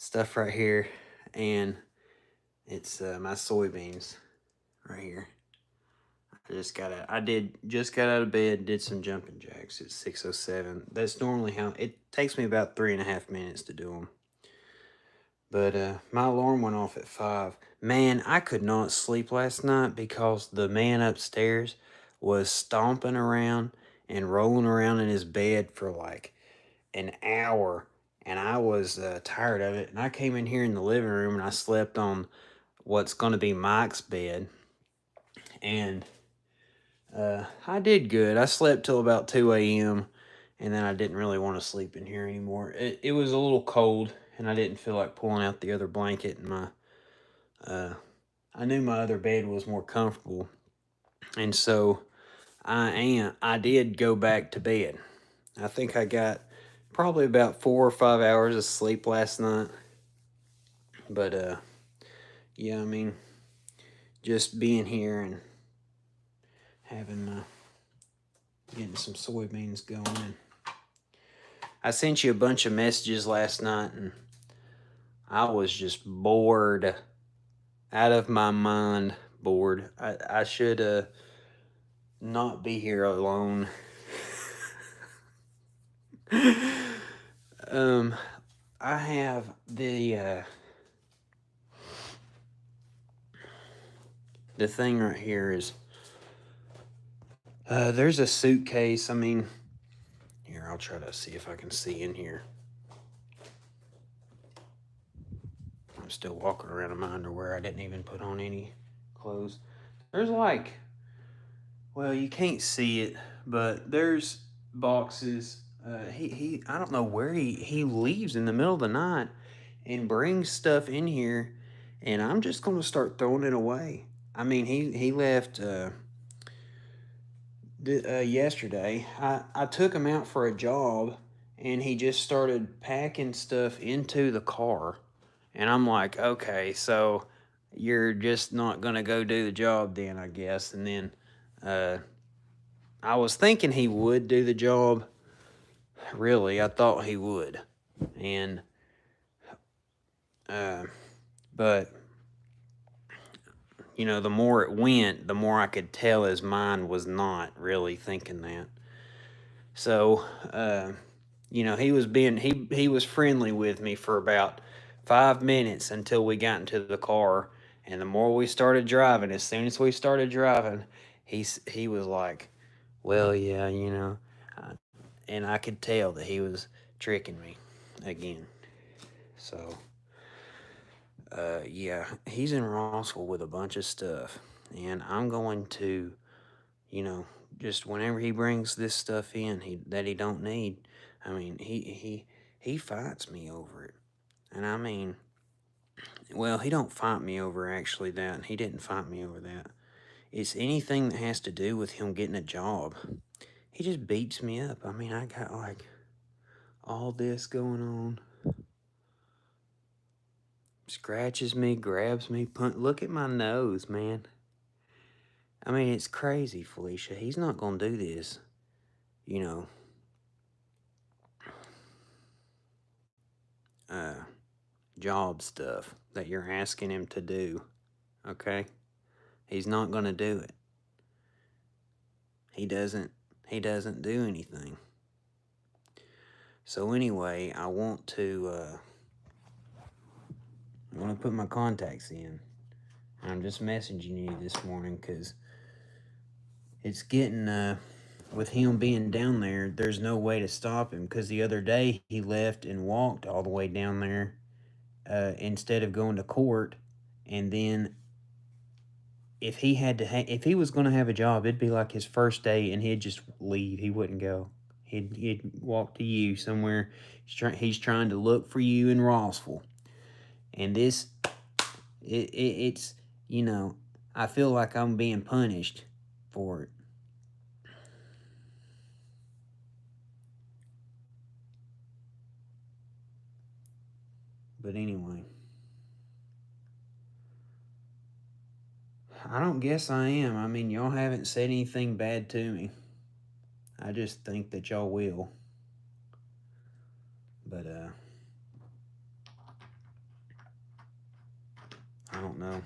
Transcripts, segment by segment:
stuff right here, and it's my soybeans right here. I just got out of bed, did some jumping jacks at 6:07. That's normally how it takes me about 3.5 minutes to do them. But my alarm went off at 5. Man, I could not sleep last night because the man upstairs was stomping around and rolling around in his bed for like an hour, and I was tired of it. And I came in here in the living room and I slept on what's going to be Mike's bed, and I did good. I slept till about 2 a.m. and then I didn't really want to sleep in here anymore. It was a little cold, and I didn't feel like pulling out the other blanket. And uh, I knew my other bed was more comfortable, and so I did go back to bed. I think I got probably about 4 or 5 hours of sleep last night. But yeah, I mean, just being here and having getting some soybeans going. And I sent you a bunch of messages last night, and I was just bored, out of my mind, bored. I should not be here alone. um, I have the thing right here is there's a suitcase. I mean, here, I'll try to see if I can see in here. I'm still walking around in my underwear. I didn't even put on any clothes. There's like, well, you can't see it, but there's boxes. I don't know where he leaves in the middle of the night and brings stuff in here, and I'm just gonna start throwing it away. I mean, he left yesterday. I took him out for a job, and he just started packing stuff into the car, and I'm like, okay, so you're just not gonna go do the job then, I guess. And then uh, I was thinking he would do the job. Really, I thought he would, and uh, but you know, the more it went, the more I could tell his mind was not really thinking that. So, you know, he was friendly with me for about 5 minutes until we got into the car, and the more we started driving, as soon as we started driving, he was like, "Well, yeah, you know," and I could tell that he was tricking me again. So, yeah, he's in Rossville with a bunch of stuff, and I'm going to, you know, just whenever he brings this stuff in that he don't need, I mean, he fights me over it. And I mean, well, he don't fight me over actually that. He didn't fight me over that. It's anything that has to do with him getting a job. He just beats me up. I mean, I got like all this going on. Scratches me, grabs me, look at my nose, man. I mean, it's crazy, Felicia. He's not gonna do this, you know. Uh, Job stuff that you're asking him to do, okay? He's not going to do it. He doesn't do anything. So anyway, I want to put my contacts in. I'm just messaging you this morning cuz it's getting with him being down there, there's no way to stop him cuz the other day he left and walked all the way down there instead of going to court, and then if he had to if he was going to have a job, it'd be like his first day and he'd just leave. He wouldn't go. He'd walk to you somewhere. He's trying to look for you in Rossville. And this it's, you know, I feel like I'm being punished for it. But anyway, I don't guess I am. I mean, y'all haven't said anything bad to me. I just think that y'all will. But I don't know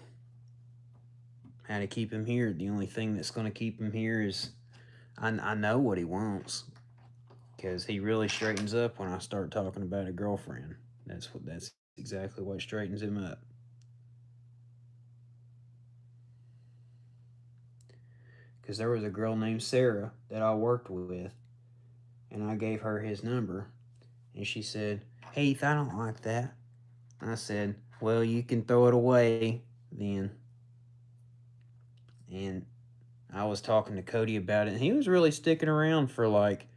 how to keep him here. The only thing that's going to keep him here is I know what he wants, because he really straightens up when I start talking about a girlfriend. That's exactly what straightens him up. Because there was a girl named Sarah that I worked with, and I gave her his number, and she said, "Heath, I don't like that." I said, "Well, you can throw it away then." And I was talking to Cody about it, and he was really sticking around for like,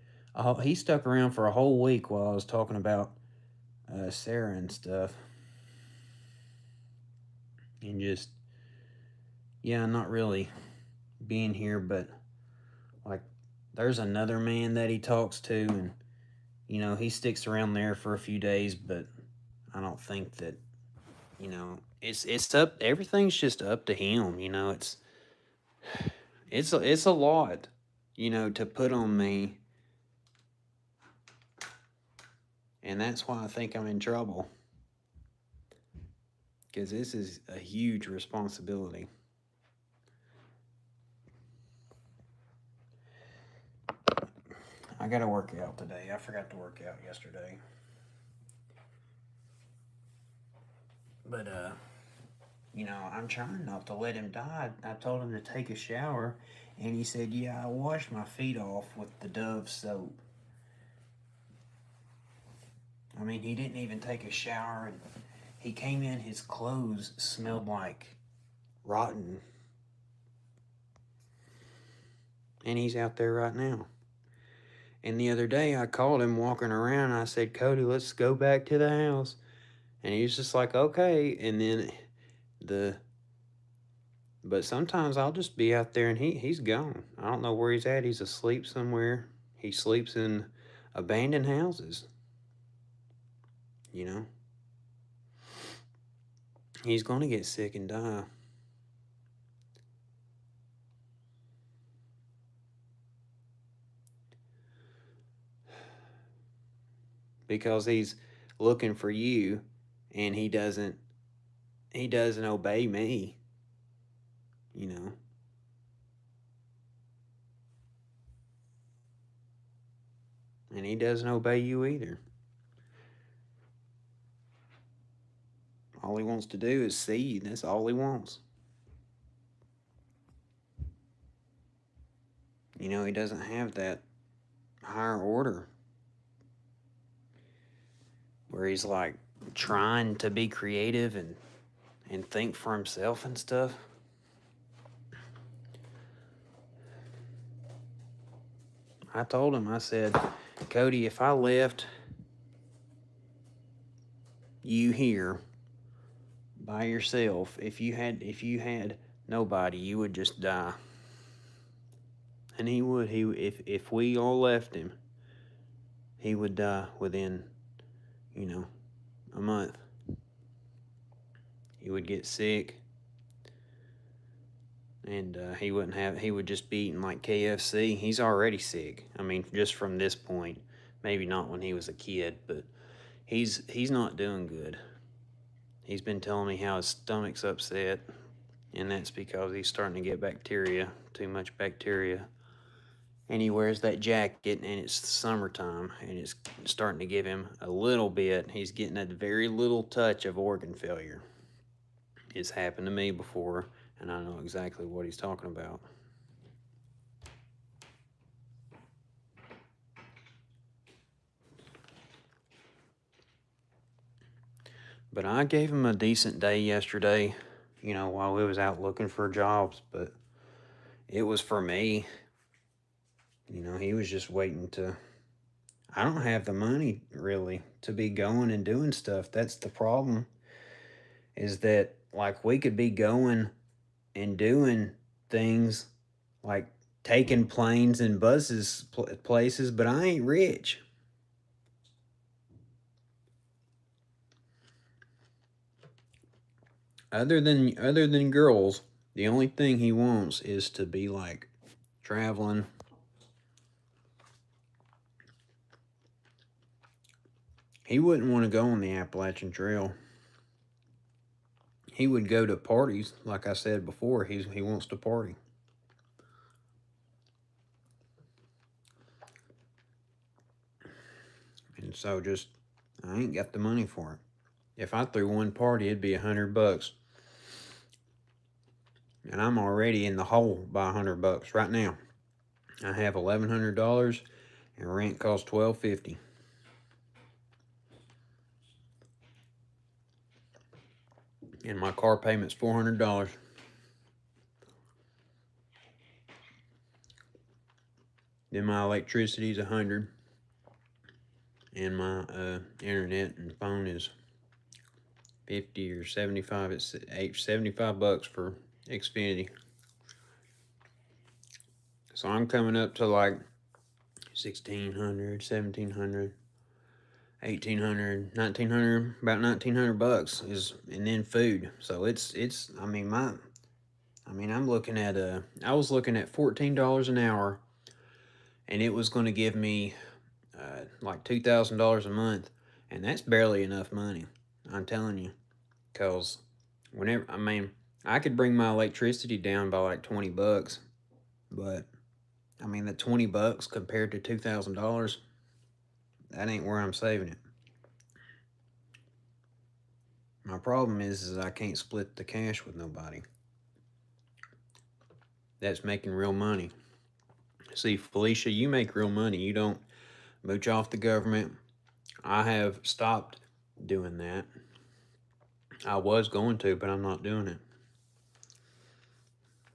he stuck around for a whole week while I was talking about Sarah and stuff. And just, yeah, not really being here, but like, there's another man that he talks to, and he sticks around there for a few days, but I don't think that, it's up. Everything's just up to him. It's a lot, to put on me, and that's why I think I'm in trouble, because this is a huge responsibility. I got to work out today. I forgot to work out yesterday. But I'm trying not to let him die. I told him to take a shower, and he said, "Yeah, I washed my feet off with the Dove soap." I mean, he didn't even take a shower, and he came in, his clothes smelled like rotten. And he's out there right now. And the other day I called him walking around, and I said, "Cody, let's go back to the house." And he was just like, "Okay." And then but sometimes I'll just be out there, and he's gone. I don't know where he's at. He's asleep somewhere. He sleeps in abandoned houses. You know, he's going to get sick and die. Because he's looking for you, and he doesn't obey me, you know. And he doesn't obey you either. All he wants to do is see you. That's all he wants. He doesn't have that higher order where he's like trying to be creative and think for himself and stuff. I told him, I said, "Cody, if I left you here by yourself, if you had nobody, you would just die." And he would. If we all left him, he would die within, a month. He would get sick, and he would just be eating like KFC. He's already sick. I mean, just from this point, maybe not when he was a kid, but he's not doing good. He's been telling me how his stomach's upset, and that's because he's starting to get bacteria, too much bacteria. And he wears that jacket, and it's summertime, and it's starting to give him a little bit. He's getting a very little touch of organ failure. It's happened to me before, and I know exactly what he's talking about. But I gave him a decent day yesterday, while we was out looking for jobs, but it was for me. He was just waiting to. I don't have the money, really, to be going and doing stuff. That's the problem, is that, like, we could be going and doing things like taking planes and buses places, but I ain't rich. Other than girls, the only thing he wants is to be like traveling. He wouldn't want to go on the Appalachian Trail. he would go to parties. Like I said before, he wants to party. And so just, I ain't got the money for it. If I threw one party, it'd be $100. And I'm already in the hole by $100 right now. I have $1,100 and rent costs $1,250. And my car payment's $400. Then my electricity's $100. And my internet and phone is 50 or 75. It's $75 for Xfinity. So I'm coming up to like 1,600, 1,700, 1,800, 1,900, about $1,900 is, and then food. So it's I mean I'm looking at I was looking at $14 an hour, and it was going to give me like $2,000 a month, and that's barely enough money. I'm telling you, because whenever I could bring my electricity down by like $20, but I mean the $20 compared to $2,000, that ain't where I'm saving it. My problem is I can't split the cash with nobody that's making real money. See, Felicia, you make real money. You don't mooch off the government. I have stopped doing that. I was going to, but I'm not doing it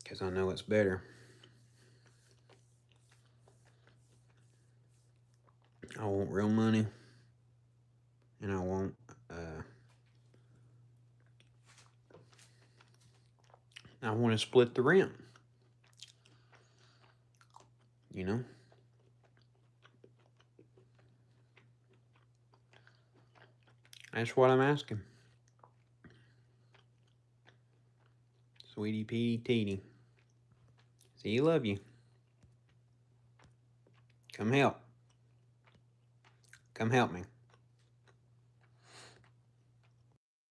because I know it's better. I want real money, and I want to split the rent. You know? That's what I'm asking. Sweetie Petey Teety. See, love you. Come help. Come help me.